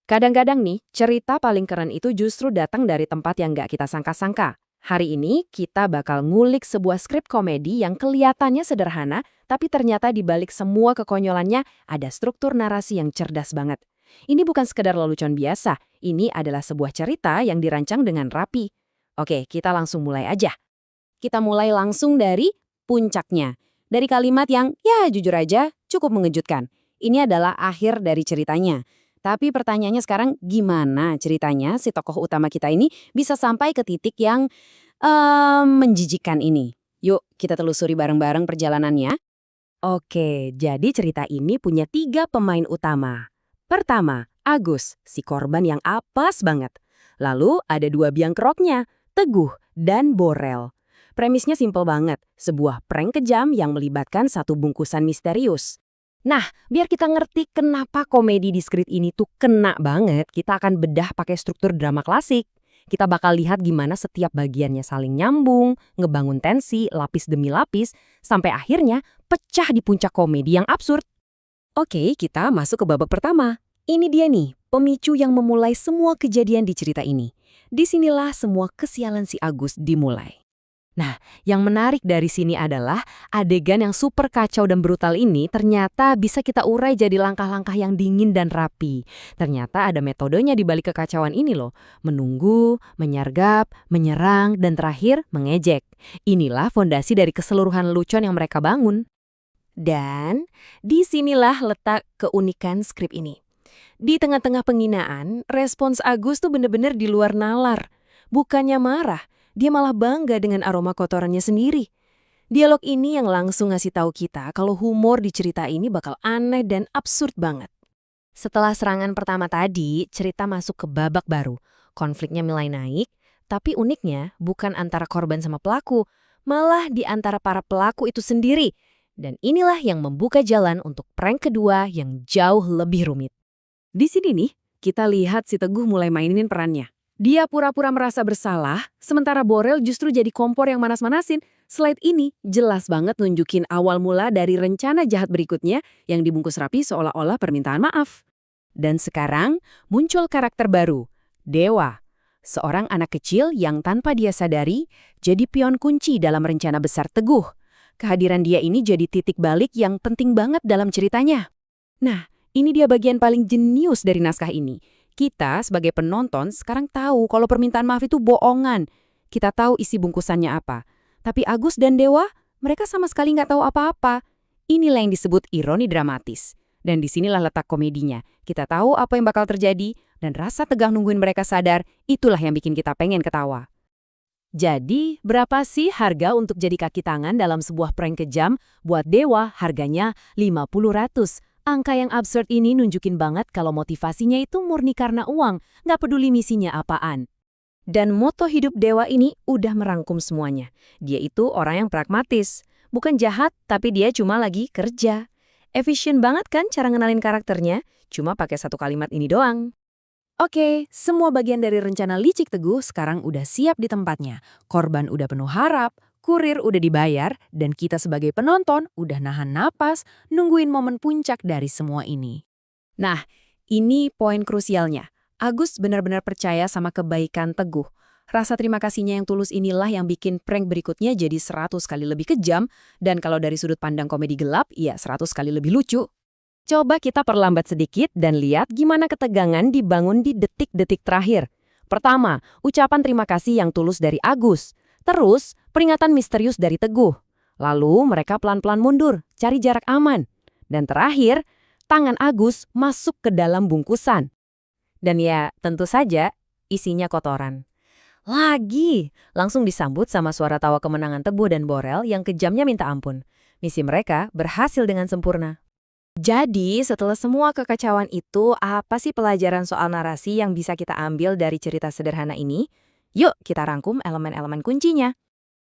Kadang-kadang nih, cerita paling keren itu justru datang dari tempat yang nggak kita sangka-sangka. Hari ini kita bakal ngulik sebuah skrip komedi yang kelihatannya sederhana, tapi ternyata di balik semua kekonyolannya ada struktur narasi yang cerdas banget. Ini bukan sekedar lelucon biasa, ini adalah sebuah cerita yang dirancang dengan rapi. Oke, kita langsung mulai aja. Kita mulai langsung dari puncaknya. Dari kalimat yang, ya jujur aja, cukup mengejutkan. Ini adalah akhir dari ceritanya. Tapi pertanyaannya sekarang, gimana ceritanya si tokoh utama kita ini bisa sampai ke titik yang menjijikan ini? Yuk, kita telusuri bareng-bareng perjalanannya. Oke, jadi cerita ini punya 3 pemain utama. Pertama, Agus, si korban yang apes banget. Lalu ada 2 biang keroknya, Teguh dan Borel. Premisnya simpel banget, sebuah prank kejam yang melibatkan satu bungkusan misterius. Nah, biar kita ngerti kenapa komedi di skrip ini tuh kena banget, kita akan bedah pakai struktur drama klasik. Kita bakal lihat gimana setiap bagiannya saling nyambung, ngebangun tensi lapis demi lapis, sampai akhirnya pecah di puncak komedi yang absurd. Oke, kita masuk ke babak pertama. Ini dia nih, pemicu yang memulai semua kejadian di cerita ini. Disinilah semua kesialan si Agus dimulai. Nah, yang menarik dari sini adalah adegan yang super kacau dan brutal ini ternyata bisa kita urai jadi langkah-langkah yang dingin dan rapi. Ternyata ada metodenya di balik kekacauan ini loh. Menunggu, menyergap, menyerang, dan terakhir mengejek. Inilah fondasi dari keseluruhan lelucon yang mereka bangun. Dan disinilah letak keunikan skrip ini. Di tengah-tengah penghinaan, respons Agus tuh bener-bener di luar nalar. Bukannya marah, dia malah bangga dengan aroma kotorannya sendiri. Dialog ini yang langsung ngasih tahu kita kalau humor di cerita ini bakal aneh dan absurd banget. Setelah serangan pertama tadi, cerita masuk ke babak baru. Konfliknya mulai naik, tapi uniknya bukan antara korban sama pelaku, malah di antara para pelaku itu sendiri. Dan inilah yang membuka jalan untuk prank kedua yang jauh lebih rumit. Di sini nih, kita lihat si Teguh mulai mainin perannya. Dia pura-pura merasa bersalah, sementara Borel justru jadi kompor yang manas-manasin. Slide ini jelas banget nunjukin awal mula dari rencana jahat berikutnya yang dibungkus rapi seolah-olah permintaan maaf. Dan sekarang muncul karakter baru, Dewa. Seorang anak kecil yang tanpa dia sadari jadi pion kunci dalam rencana besar Teguh. Kehadiran dia ini jadi titik balik yang penting banget dalam ceritanya. Nah, ini dia bagian paling jenius dari naskah ini. Kita sebagai penonton sekarang tahu kalau permintaan maaf itu bohongan. Kita tahu isi bungkusannya apa. Tapi Agus dan Dewa, mereka sama sekali nggak tahu apa-apa. Inilah yang disebut ironi dramatis. Dan disinilah letak komedinya. Kita tahu apa yang bakal terjadi, dan rasa tegang nungguin mereka sadar, itulah yang bikin kita pengen ketawa. Jadi, berapa sih harga untuk jadi kaki tangan dalam sebuah prank kejam? Buat Dewa, harganya 50 ratus. Angka yang absurd ini nunjukin banget kalau motivasinya itu murni karena uang, nggak peduli misinya apaan. Dan moto hidup Dewa ini udah merangkum semuanya. Dia itu orang yang pragmatis. Bukan jahat, tapi dia cuma lagi kerja. Efisien banget kan cara ngenalin karakternya? Cuma pakai satu kalimat ini doang. Oke, semua bagian dari rencana licik Teguh sekarang udah siap di tempatnya. Korban udah penuh harap, kurir udah dibayar, dan kita sebagai penonton udah nahan napas nungguin momen puncak dari semua ini. Nah, ini poin krusialnya. Agus benar-benar percaya sama kebaikan Teguh. Rasa terima kasihnya yang tulus inilah yang bikin prank berikutnya jadi 100 kali lebih kejam, dan kalau dari sudut pandang komedi gelap, ya 100 kali lebih lucu. Coba kita perlambat sedikit dan lihat gimana ketegangan dibangun di detik-detik terakhir. Pertama, ucapan terima kasih yang tulus dari Agus. Terus, peringatan misterius dari Teguh. Lalu, mereka pelan-pelan mundur, cari jarak aman. Dan terakhir, tangan Agus masuk ke dalam bungkusan. Dan ya, tentu saja, isinya kotoran. Lagi, langsung disambut sama suara tawa kemenangan Teguh dan Borel yang kejamnya minta ampun. Misi mereka berhasil dengan sempurna. Jadi, setelah semua kekacauan itu, apa sih pelajaran soal narasi yang bisa kita ambil dari cerita sederhana ini? Yuk, kita rangkum elemen-elemen kuncinya.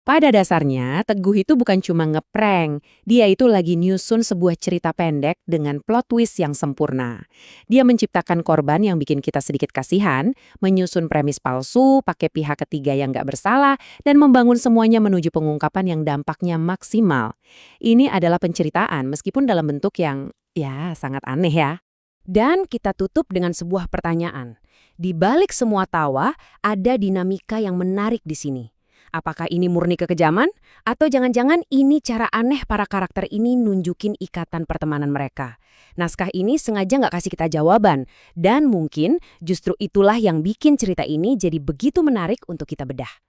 Pada dasarnya, Teguh itu bukan cuma ngeprank. Dia itu lagi nyusun sebuah cerita pendek dengan plot twist yang sempurna. Dia menciptakan korban yang bikin kita sedikit kasihan, menyusun premis palsu, pakai pihak ketiga yang nggak bersalah, dan membangun semuanya menuju pengungkapan yang dampaknya maksimal. Ini adalah penceritaan meskipun dalam bentuk yang, ya, sangat aneh ya. Dan kita tutup dengan sebuah pertanyaan. Di balik semua tawa, ada dinamika yang menarik di sini. Apakah ini murni kekejaman? Atau jangan-jangan ini cara aneh para karakter ini nunjukin ikatan pertemanan mereka? Naskah ini sengaja nggak kasih kita jawaban. Dan mungkin justru itulah yang bikin cerita ini jadi begitu menarik untuk kita bedah.